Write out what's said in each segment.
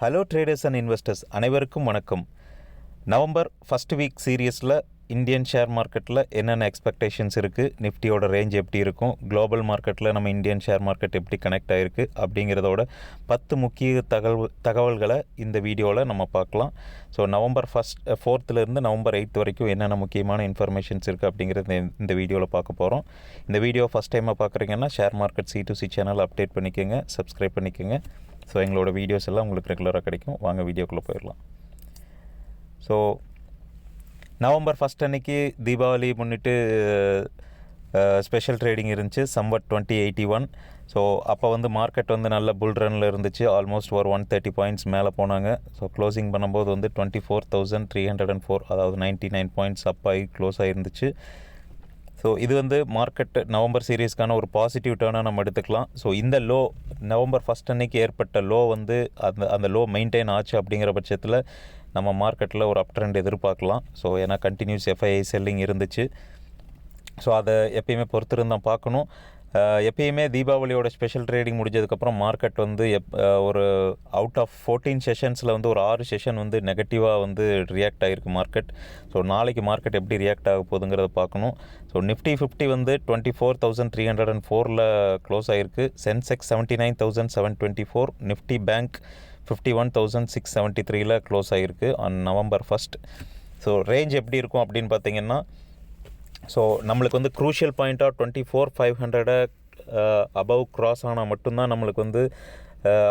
Hello traders and investors அனைவருக்கும் வணக்கம். November first week சீரியஸில் இந்தியன் ஷேர் மார்க்கெட்டில் என்னென்ன எக்ஸ்பெக்டேஷன்ஸ் இருக்குது, நிஃப்டியோட ரேஞ்ச் எப்படி இருக்கும், குளோபல் மார்க்கெட்டில் நம்ம இந்தியன் ஷேர் மார்க்கெட் எப்படி கனெக்ட் ஆகிருக்கு அப்படிங்கிறதோட 10 முக்கிய தகவல்களை இந்த வீடியோவில் நம்ம பார்க்கலாம். So November 4th November 8th வரைக்கும் என்னென்ன முக்கியமான இன்ஃபர்மேஷன்ஸ் இருக்குது அப்படிங்கிறது இந்த வீடியோவில் பார்க்க போகிறோம். இந்த வீடியோ ஃபஸ்ட் டைமாக பார்க்குறீங்கன்னா share market C2C channel update பண்ணிக்கோங்க, சப்ஸ்கிரைப் பண்ணிக்கோங்க. ஸோ எங்களோட வீடியோஸ் எல்லாம் உங்களுக்கு ரெகுலராக கிடைக்கும். வாங்க வீடியோக்குள்ளே போயிடலாம். ஸோ நவம்பர் 1 அன்றைக்கி தீபாவளி முன்னிட்டு ஸ்பெஷல் ட்ரேடிங் இருந்துச்சு, சம்வட் 2081. ஸோ அப்போ மார்க்கெட் நல்ல புல் ரனில் இருந்துச்சு. ஆல்மோஸ்ட் ஒரு 130 பாயிண்ட்ஸ் மேலே போனாங்க. ஸோ க்ளோசிங் பண்ணும்போது 24,304, அதாவது 99 பாயிண்ட்ஸ் அப் ஆகி க்ளோஸ் ஆகிருந்துச்சு. ஸோ இது மார்க்கெட் நவம்பர் சீரீஸ்க்கான ஒரு பாசிட்டிவ் டேர்னாக நம்ம எடுத்துக்கலாம். ஸோ இந்த லோ நவம்பர் 1 அன்றைக்கி ஏற்பட்ட லோ அந்த லோ மெயின்டைன் ஆச்சு அப்படிங்கிற பட்சத்தில் நம்ம மார்க்கெட்டில் ஒரு அப் ட்ரெண்ட் எதிர்பார்க்கலாம். ஸோ ஏன்னா கண்டினியூஸ் FII செல்லிங் இருந்துச்சு. ஸோ அதை எப்பயுமே பொறுத்திருந்தான் பார்க்கணும். எப்பயுமே தீபாவளியோட ஸ்பெஷல் ட்ரேடிங் முடிஞ்சதுக்கப்புறம் மார்க்கெட் ஒரு அவுட் ஆஃப் 14 செஷன்ஸில் ஒரு 6 செஷன் நெகட்டிவாக ரியாக்ட் ஆகிருக்கு மார்க்கெட். ஸோ நாளைக்கு மார்க்கெட் எப்படி ரியாக்ட் ஆக போகுதுங்கிறத பார்க்கணும். ஸோ நிஃப்டி 50 24,304 க்ளோஸ் ஆகிருக்கு. சென்செக்ஸ் 79,724, நிஃப்டி பேங்க் 51,673 க்ளோஸ் ஆகிருக்கு ஆன் நவம்பர் 1. ஸோ ரேஞ்ச் எப்படி இருக்கும் அப்படின்னு பார்த்தீங்கன்னா, ஸோ நம்மளுக்கு க்ரூஷியல் பாயிண்ட்டாக 24,500 அபவ் க்ராஸ் ஆனால் மட்டும்தான் நம்மளுக்கு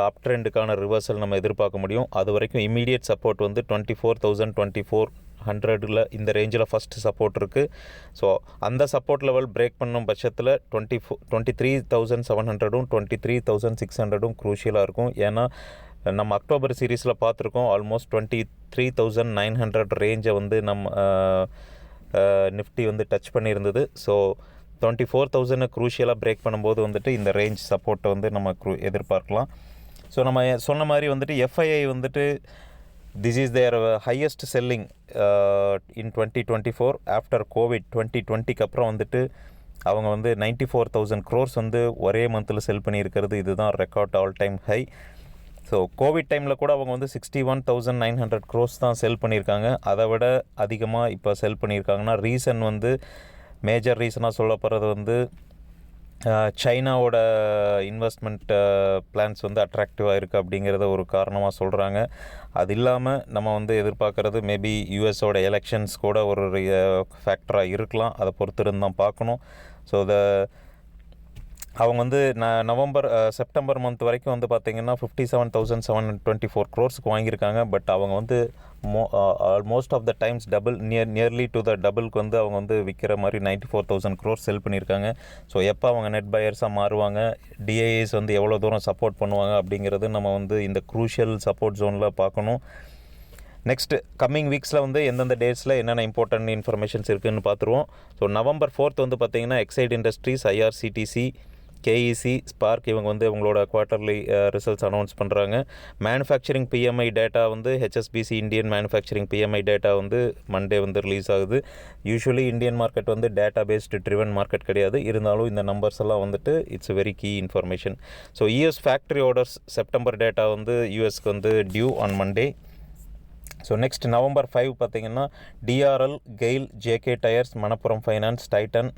அப் ட்ரெண்டுக்கான ரிவர்சல் நம்ம எதிர்பார்க்க முடியும். அது வரைக்கும் இமீடியட் சப்போர்ட் 24,000-2400 இந்த ரேஞ்சில் ஃபஸ்ட்டு சப்போர்ட் இருக்குது. ஸோ அந்த சப்போர்ட் லெவல் பிரேக் பண்ணும் பட்சத்தில் 23,700 23,600 க்ரூஷியலாக இருக்கும். ஏன்னா நம்ம அக்டோபர் சீரீஸில் பார்த்துருக்கோம், ஆல்மோஸ்ட் 23,900 ரேஞ்சை நம்ம நிஃப்டி டச் பண்ணியிருந்தது. ஸோ 24,000 க்ரூஷியலாக பிரேக் பண்ணும்போது இந்த ரேஞ்ச் சப்போர்ட்டை நம்ம எதிர்பார்க்கலாம். ஸோ நம்ம சொன்ன மாதிரி FII this is their highest selling in 2024 after Covid. 2020க்கு அப்புறம் அவங்க 94,000 crores ஒரே மந்தில் செல் பண்ணியிருக்கிறது. இதுதான் record all time high. So Covid டைமில் கூட அவங்க 61,900 crores தான் செல் பண்ணியிருக்காங்க. அதை விட அதிகமாக இப்போ செல் பண்ணியிருக்காங்கன்னா ரீசன் மேஜர் ரீசனாக சொல்லப்படுறது சைனாவோட இன்வெஸ்ட்மெண்ட் பிளான்ஸ் அட்ராக்டிவாக இருக்குது அப்படிங்கிறத ஒரு காரணமாக சொல்கிறாங்க. அது இல்லாமல் நம்ம எதிர்பார்க்குறது மேபி யூஎஸோட எலெக்ஷன்ஸ் கூட ஒரு ஃபேக்டராக இருக்கலாம். அதை பொறுத்திருந்து தான் பார்க்கணும். ஸோ அவங்க செப்டம்பர் மந்த் வரைக்கும் பார்த்திங்கன்னா 57,724 crores வாங்கியிருக்காங்க. பட் அவங்க almost half the times nearly to the டபுளுக்கு அவங்க விற்கிற மாதிரி 94,000 crores செல் பண்ணியிருக்காங்க. ஸோ எப்போ அவங்க நெட் பையர்ஸாக மாறுவாங்க, டிஐஏஸ் எவ்வளோ தூரம் சப்போர்ட் பண்ணுவாங்க அப்படிங்கிறது நம்ம இந்த க்ரூஷியல் சப்போர்ட் ஜோனில் பார்க்கணும். நெக்ஸ்ட் கம்மிங் வீக்ஸில் எந்தெந்த டேட்ஸில் என்னென்ன இம்பார்ட்டன்ட் இன்ஃபர்மேஷன்ஸ் இருக்குதுன்னு பார்த்துருவோம். ஸோ நவம்பர் 4th பார்த்திங்கன்னா Exide Industries, IRCTC, KEC, Spark இவங்க இவங்களோட குவார்ட்டர்லி ரிசல்ட்ஸ் அனௌன்ஸ் பண்ணுறாங்க. Manufacturing PMI data HSBC Indian manufacturing PMI data Monday release ஆகுது. Usually Indian market data based driven market கிடையாது. இருந்தாலும் இந்த நம்பர்ஸ் எல்லாம் it's very key information. So US factory orders September data யூஎஸ்க்கு due on Monday. So next November 5 பார்த்திங்கன்னா DRL, GAIL, JK Tyres, Manappuram Finance, Titan,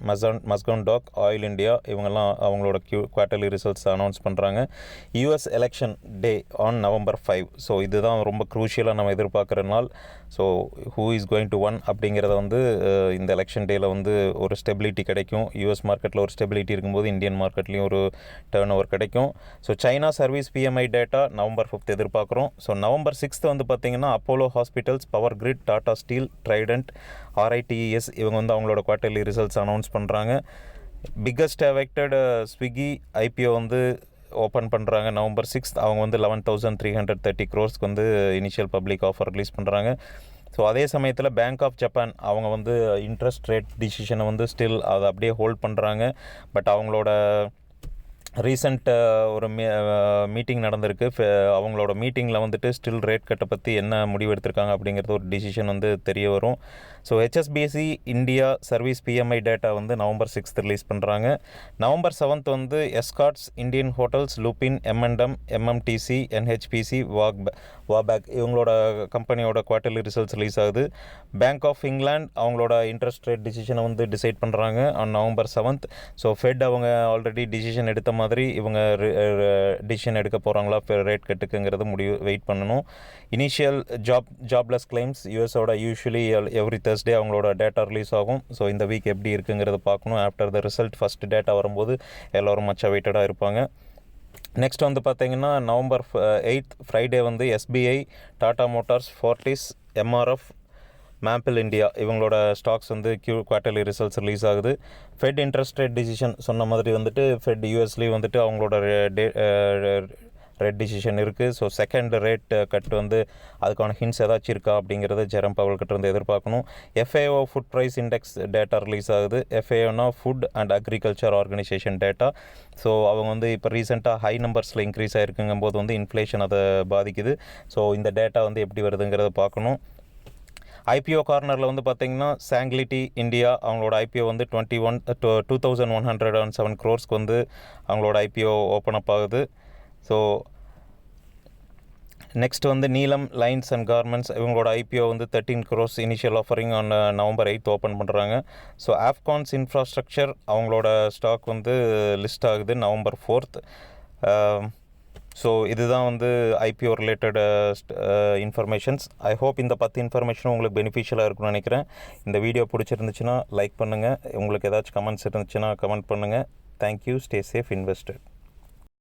Mazagon Dock, Oil India இவங்கெல்லாம் அவங்களோட quarterly results announce பண்ணுறாங்க. US election day on November 5. So இதுதான் ரொம்ப க்ரூஷியலாக நம்ம எதிர்பார்க்குற நாள். So who is going to one அப்படிங்கிறத இந்த எலெக்ஷன் டேயில் ஒரு ஸ்டெபிலிட்டி கிடைக்கும். US மார்க்கெட்டில் ஒரு ஸ்டெபிலிட்டி இருக்கும்போது இந்தியன் மார்க்கெட்லேயும் ஒரு டேர்ன் ஓவர் கிடைக்கும். So China service PMI data November 5 எதிர்பார்க்குறோம். ஸோ நவம்பர் 6 பார்த்திங்கன்னா Apollo hospitals, power grid, Tata steel, Trident, RITES இவங்க அவங்களோட குவார்ட்டர்லி ரிசல்ட்ஸ் அனௌன்ஸ் பண்ணுறாங்க. Biggest affected Swiggy IPO open பண்ணுறாங்க நவம்பர் 6. அவங்க 11,330 crores initial public offer release பண்ணுறாங்க. So அதே சமயத்தில் பேங்க் ஆஃப் ஜப்பான் அவங்க இன்ட்ரெஸ்ட் ரேட் டிசிஷனை ஸ்டில் அதை அப்படியே ஹோல்ட் பண்ணுறாங்க. பட் அவங்களோட ரீசெண்ட் ஒரு மீட்டிங் நடந்திருக்கு. அவங்களோட மீட்டிங்கில் வந்துட்டு ஸ்டில் ரேட் கட்டை பற்றி என்ன முடிவு எடுத்திருக்காங்க அப்படிங்கிறது ஒரு டிசிஷன் வந்து தெரிய வரும். So HSBC India service PMI data வந்து November 6 ரிலீஸ் பண்ணுறாங்க. November 7 வந்து எஸ்கார்ட்ஸ், இந்தியன் ஹோட்டல்ஸ், லூபின், எம்என்டம், எம்எம்டிசி, என்ஹெச்பிசி, வாபேக் இவங்களோட கம்பெனியோட குவார்ட்டர்லி ரிசல்ட்ஸ் ரிலீஸ் ஆகுது. பேங்க் ஆஃப் இங்கிலாந்து அவங்களோட இன்ட்ரெஸ்ட் ரேட் டிசிஷனை வந்து டிசைட் பண்ணுறாங்க ஆன் November 7. ஸோ ஃபெட் அவங்க ஆல்ரெடி டிசிஷன் எடுத்த மாதிரி இவங்க டிசிஷன் எடுக்க போகிறாங்களா ரேட் கட்டுக்குங்கிறது முடிவு வெயிட் பண்ணணும். இனிஷியல் ஜாப்லெஸ் கிளைம்ஸ் யூஎஸோட யூஸ்வலி எவ்ரி Thursday அவங்களோட டேட்டா ரிலீஸ் ஆகும். ஸோ இந்த வீக் எப்படி இருக்குங்கிறத பார்க்கணும். After the result first data வரும்போது எல்லோரும் மச்ச வெயிட்டடாக இருப்பாங்க. நெக்ஸ்ட் வந்து பார்த்தீங்கன்னா November 8 ஃப்ரைடே வந்து SBI, Tata Motors, Fortis, MRF, மேம்பிள் இந்தியா இவங்களோட ஸ்டாக்ஸ் வந்து குவார்ட்டர்லி ரிசல்ட்ஸ் ரிலீஸ் ஆகுது. ஃபெட் இன்ட்ரெஸ்ட் ரேட் டிசிஷன் சொன்ன மாதிரி வந்துட்டு ஃபெட் யூஎஸ்லேயும் வந்துட்டு அவங்களோட ரேட் டிசிஷன் இருக்குது. ஸோ செகண்ட் ரேட் கட் வந்து அதுக்கான ஹிண்ட்ஸ் ஏதாச்சும் இருக்கா அப்படிங்கிறத ஜெரம் பவல் கிட்ட இருந்து எதிர்பார்க்கணும். FAO food price index data release ஆகுது. எஃப்ஏஓனா food and agriculture organisation data. So அவங்க வந்து இப்போ ரீசெண்டாக ஹை நம்பர்ஸில் இன்க்ரீஸ் ஆகிருக்குங்கும் போது வந்து இன்ஃப்ளேஷன் அதை பாதிக்குது. ஸோ இந்த டேட்டா வந்து எப்படி வருதுங்கிறத பார்க்கணும். ஐபிஓ கார்னரில் வந்து பார்த்திங்கன்னா சாங்கிலிட்டி இந்தியா அவங்களோட ஐபிஓ வந்து 2107 crores வந்து அவங்களோட ஐபிஓ ஓப்பன் அப் ஆகுது. ஸோ நெக்ஸ்ட் வந்து நீலம் லைன்ஸ் அண்ட் கார்மெண்ட்ஸ் இவங்களோட ஐபிஓ வந்து 13 crores initial offering on November 8 open பண்ணுறாங்க. ஸோ ஆஃப்கான்ஸ் இன்ஃப்ராஸ்ட்ரக்சர் அவங்களோட ஸ்டாக் வந்து லிஸ்ட் ஆகுது November 4. ஸோ இதுதான் வந்து IPO related informations. I hope இந்த 10 இன்ஃபர்மேஷனும் உங்களுக்கு பெனிஃபிஷியலாக இருக்கும்னு நினைக்கிறேன். இந்த வீடியோ பிடிச்சிருந்துச்சுன்னா லைக் பண்ணுங்கள். உங்களுக்கு ஏதாச்சும் கமெண்ட்ஸ் இருந்துச்சுன்னா கமெண்ட் பண்ணுங்கள். தேங்க்யூ. Stay safe, invested.